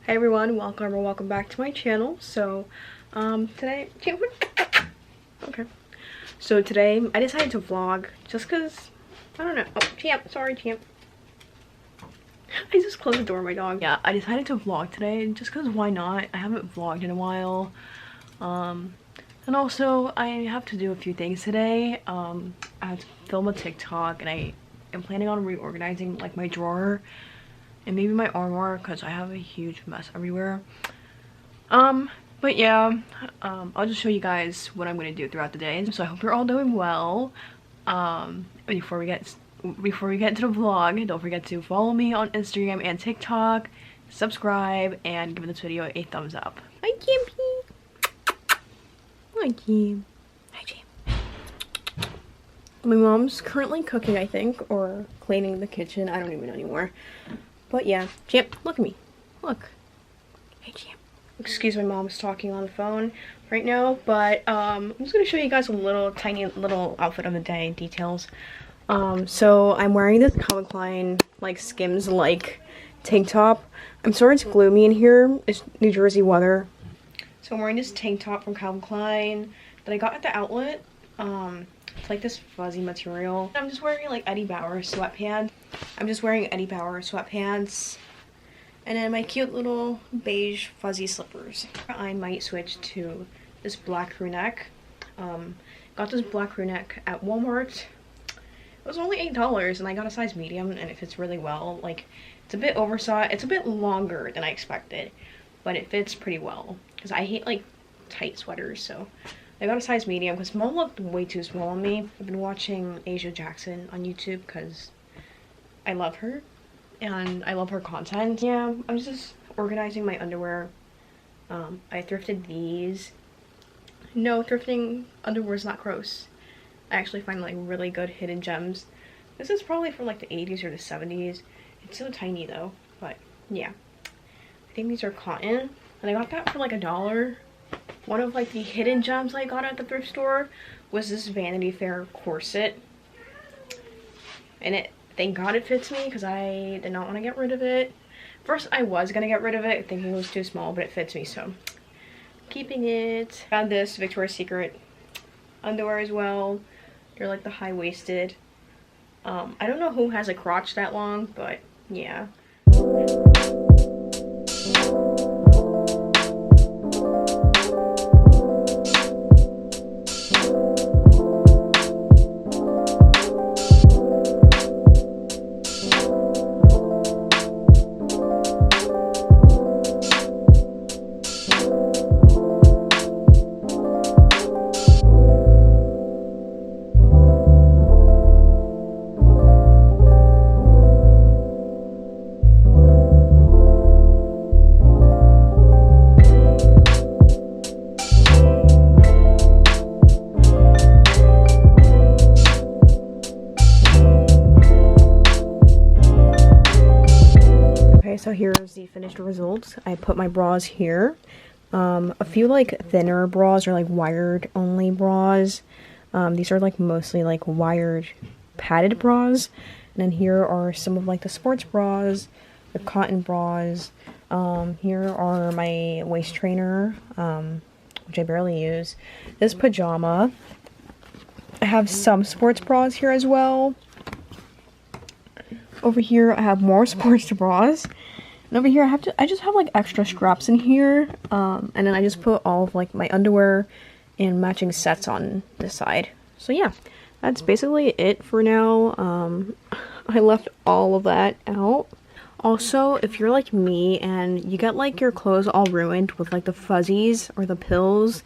Hey everyone, welcome back to my channel. So today okay. So today I decided to vlog just cause I don't know. Oh, Champ, sorry Champ. I just closed the door, my dog. Yeah, I decided to vlog today just cause why not? I haven't vlogged in a while. And also I have to do a few things today. I have to film a TikTok and I am planning on reorganizing like my drawer and maybe my armoire because I have a huge mess everywhere. But yeah, I'll just show you guys what I'm gonna do throughout the day. So I hope you're all doing well. Before we get into the vlog, don't forget to follow me on Instagram and TikTok, subscribe, and give this video a thumbs up. Hi Campy. Hi Kim. Hi Jam. My mom's currently cooking, I think, or cleaning the kitchen. I don't even know anymore. But yeah, Champ, look at me. Look. Hey, Champ. Excuse my mom's talking on the phone right now, but I'm just gonna show you guys a tiny little outfit of the day details. So I'm wearing this Calvin Klein like Skims like tank top. I'm sorry it's gloomy in here. It's New Jersey weather. So I'm wearing this tank top from Calvin Klein that I got at the outlet. It's like this fuzzy material. I'm just wearing like Eddie Bauer sweatpants. And then my cute little beige fuzzy slippers. I might switch to this black crew neck. Got this black crew neck at Walmart. It was only $8 and I got a size medium and it fits really well. Like, it's a bit oversized. It's a bit longer than I expected, but it fits pretty well because I hate like tight sweaters. So I got a size medium because small looked way too small on me. I've been watching Asia Jackson on YouTube because I love her and I love her content. Yeah, I'm just organizing my underwear. I thrifted these. No, thrifting underwear is not gross. I actually find like really good hidden gems. This is probably from like the 80s or the 70s. It's so tiny though, but yeah. I think these are cotton and I got that for like $1. One of like the hidden gems I got at the thrift store was this Vanity Fair corset. And thank God it fits me because I did not want to get rid of it. First I was going to get rid of it thinking it was too small, but it fits me, so keeping it. Found this Victoria's Secret underwear as well. They're like the high-waisted. I don't know who has a crotch that long, but yeah. So here's the finished results. I put my bras here. A few like thinner bras or like wired only bras. These are like mostly like wired padded bras. And then here are some of like the sports bras, the cotton bras. Here are my waist trainer, which I barely use. This pajama. I have some sports bras here as well. Over here I have more sports bras. And over here I just have like extra straps in here. And then I just put all of like my underwear and matching sets on this side. So yeah, that's basically it for now. I left all of that out. Also, if you're like me and you get like your clothes all ruined with like the fuzzies or the pills,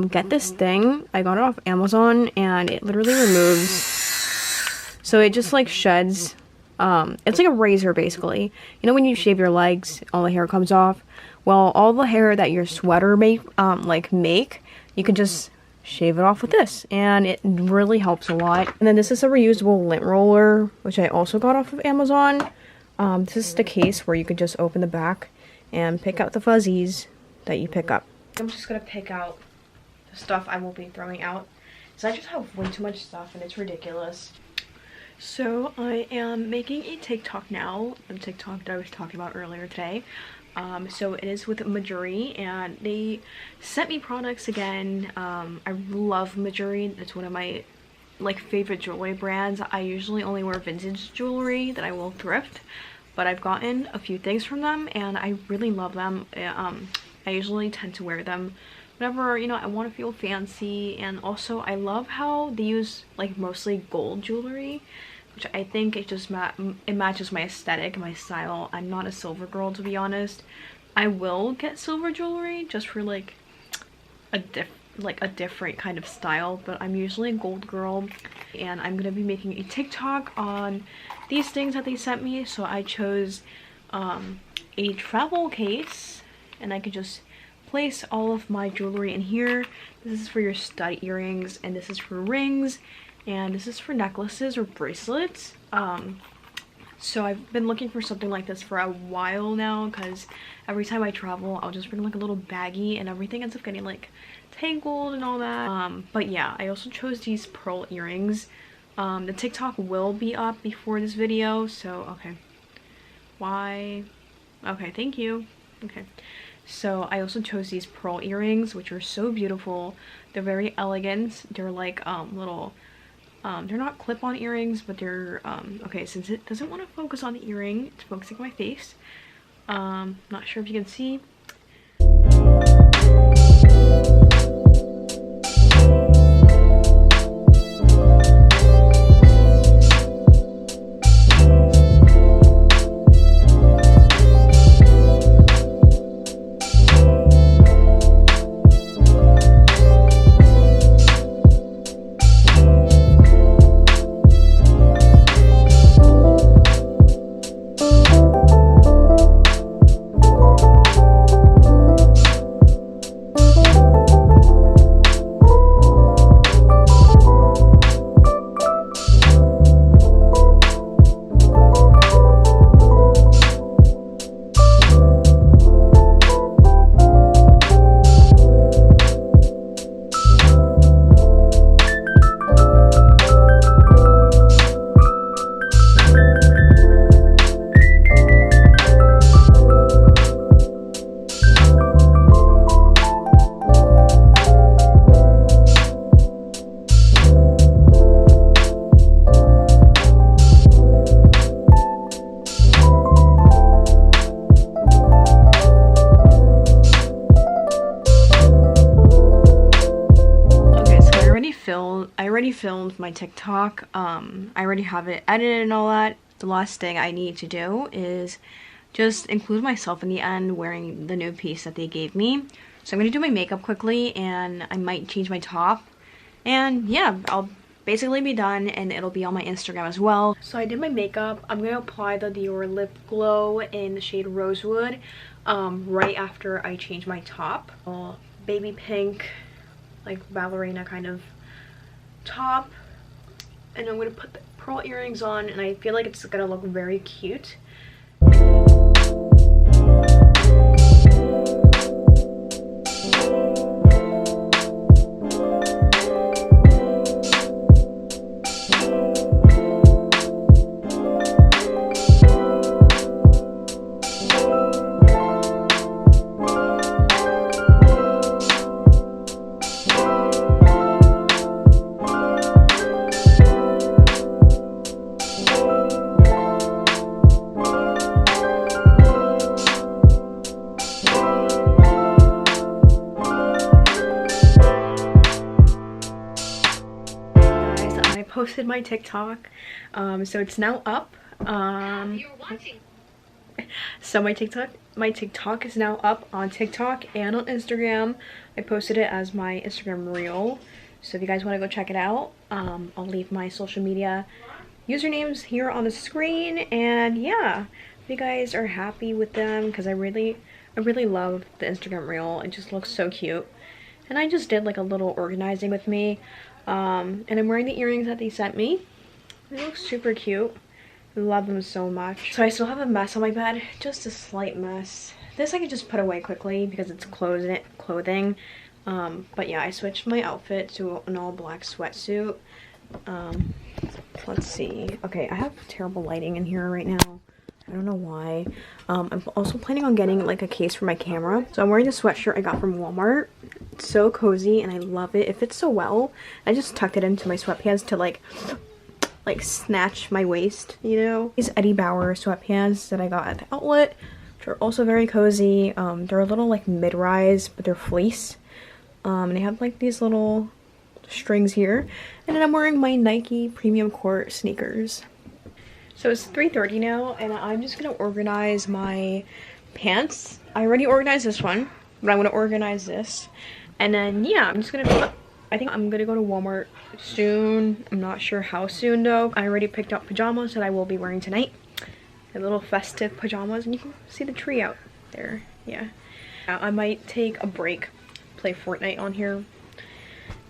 get this thing. I got it off Amazon and it literally removes. So it just like sheds. It's like a razor basically. You know when you shave your legs, all the hair comes off? Well, all the hair that your sweater make, you can just shave it off with this. And it really helps a lot. And then this is a reusable lint roller, which I also got off of Amazon. This is the case where you could just open the back and pick out the fuzzies that you pick up. I'm just gonna pick out the stuff I will be throwing out. So I just have way too much stuff and it's ridiculous. So I am making a TikTok now, the TikTok that I was talking about earlier today. So it is with Majuri, and they sent me products again. I love Majuri. It's one of my like favorite jewelry brands. I usually only wear vintage jewelry that I will thrift, but I've gotten a few things from them and I really love them. I usually tend to wear them whenever, you know, I want to feel fancy, and also I love how they use like mostly gold jewelry, which I think it just it matches my aesthetic, my style. I'm not a silver girl, to be honest. I will get silver jewelry just for like a different kind of style, but I'm usually a gold girl. And I'm gonna be making a TikTok on these things that they sent me, so I chose a travel case, and I could just place all of my jewelry in here. This is for your stud earrings, and this is for rings, and this is for necklaces or bracelets. So I've been looking for something like this for a while now, because every time I travel I'll just bring like a little baggie and everything ends up getting like tangled and all that. But yeah, I also chose these pearl earrings. The TikTok will be up before this video, so okay. Why? Okay, thank you. Okay, so I also chose these pearl earrings, which are so beautiful. They're very elegant. They're like little they're not clip-on earrings, but they're okay, since it doesn't want to focus on the earring, it's focusing on my face. Not sure if you can see. I already filmed my TikTok. I already have it edited and all that. The last thing I need to do is just include myself in the end wearing the new piece that they gave me. So I'm gonna do my makeup quickly, and I might change my top. And yeah, I'll basically be done, and it'll be on my Instagram as well. So I did my makeup. I'm gonna apply the Dior Lip Glow in the shade Rosewood right after I change my top. Baby pink, like ballerina kind of top, and I'm gonna put the pearl earrings on, and I feel like it's gonna look very cute. Posted my TikTok, so it's now up. So my TikTok is now up on TikTok and on Instagram. I posted it as my Instagram reel, so if you guys want to go check it out, I'll leave my social media usernames here on the screen. And yeah, if you guys are happy with them, because I really love the Instagram reel. It just looks so cute, and I just did like a little organizing with me. And I'm wearing the earrings that they sent me. They look super cute. I love them so much. So I still have a mess on my bed, just a slight mess. This I could just put away quickly because it's clothing. But yeah, I switched my outfit to an all black sweatsuit. Let's see. Okay, I have terrible lighting in here right now. I don't know why. I'm also planning on getting like a case for my camera. So I'm wearing this sweatshirt I got from Walmart. It's so cozy and I love it. It fits so well. I just tucked it into my sweatpants to like snatch my waist, you know? These Eddie Bauer sweatpants that I got at the outlet, which are also very cozy. They're a little like mid-rise, but they're fleece. And they have like these little strings here. And then I'm wearing my Nike Premium Court sneakers. So it's 3:30 now, and I'm just gonna organize my pants. I already organized this one, but I'm gonna organize this. And then, yeah, I think I'm gonna go to Walmart soon. I'm not sure how soon though. I already picked out pajamas that I will be wearing tonight. The little festive pajamas, and you can see the tree out there, yeah. I might take a break, play Fortnite on here.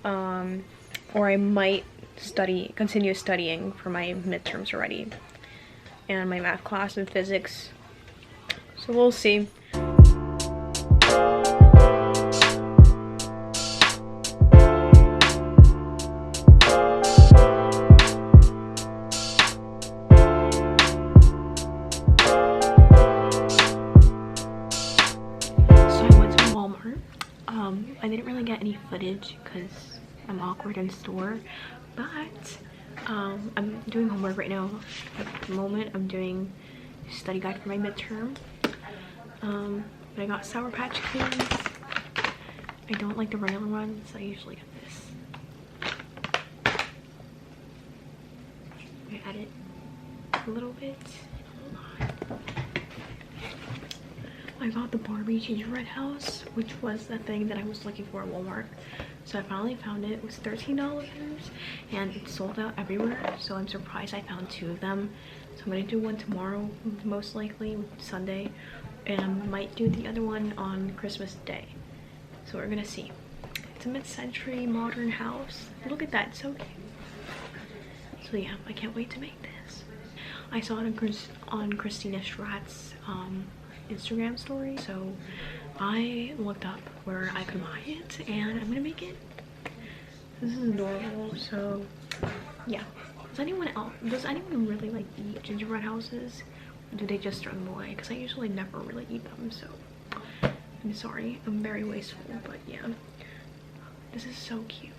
Or I might continue studying for my midterms already. And my math class and physics. So we'll see. I didn't really get any footage because I'm awkward in store, but I'm doing homework right now. At the moment, I'm doing study guide for my midterm. But I got Sour Patch Kids. I don't like the regular ones. I usually get this. I add it a little bit. I got the Barbie gingerbread house, which was the thing that I was looking for at Walmart. So I finally found it. It was $13 and it sold out everywhere. So I'm surprised I found 2 of them. So I'm gonna do one tomorrow, most likely Sunday, and I might do the other one on Christmas Day. So we're gonna see. It's a mid-century modern house. Look at that, it's so cute. So yeah, I can't wait to make this. I saw it on Christina Stratt's Instagram story, so I looked up where I could buy it and I'm gonna make it. This is adorable. So yeah, does anyone really like eat gingerbread houses, or do they just throw them away? Because I usually never really eat them, so I'm sorry, I'm very wasteful. But yeah, this is so cute.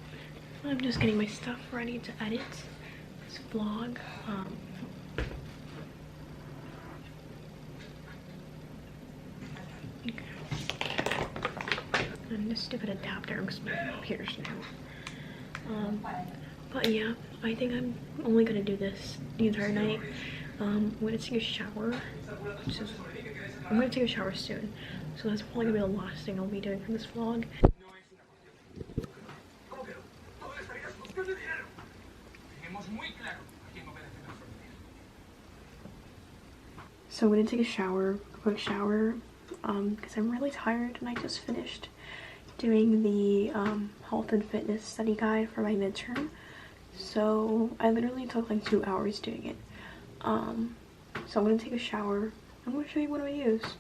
I'm just getting my stuff ready to edit this vlog. And this stupid adapter makes my ears now. But yeah, I think I'm only gonna do this the entire night. I'm gonna take a shower. I'm gonna take a shower soon, so that's probably gonna be the last thing I'll be doing for this vlog. So I'm gonna take a quick shower, because I'm really tired and I just finished doing the health and fitness study guide for my midterm. So I literally took like 2 hours doing it. So I'm gonna take a shower. I'm gonna show you what I use.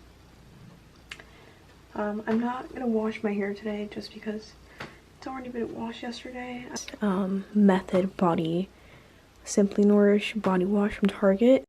I'm not gonna wash my hair today just because it's already been washed yesterday. Method Body Simply Nourish body wash from Target.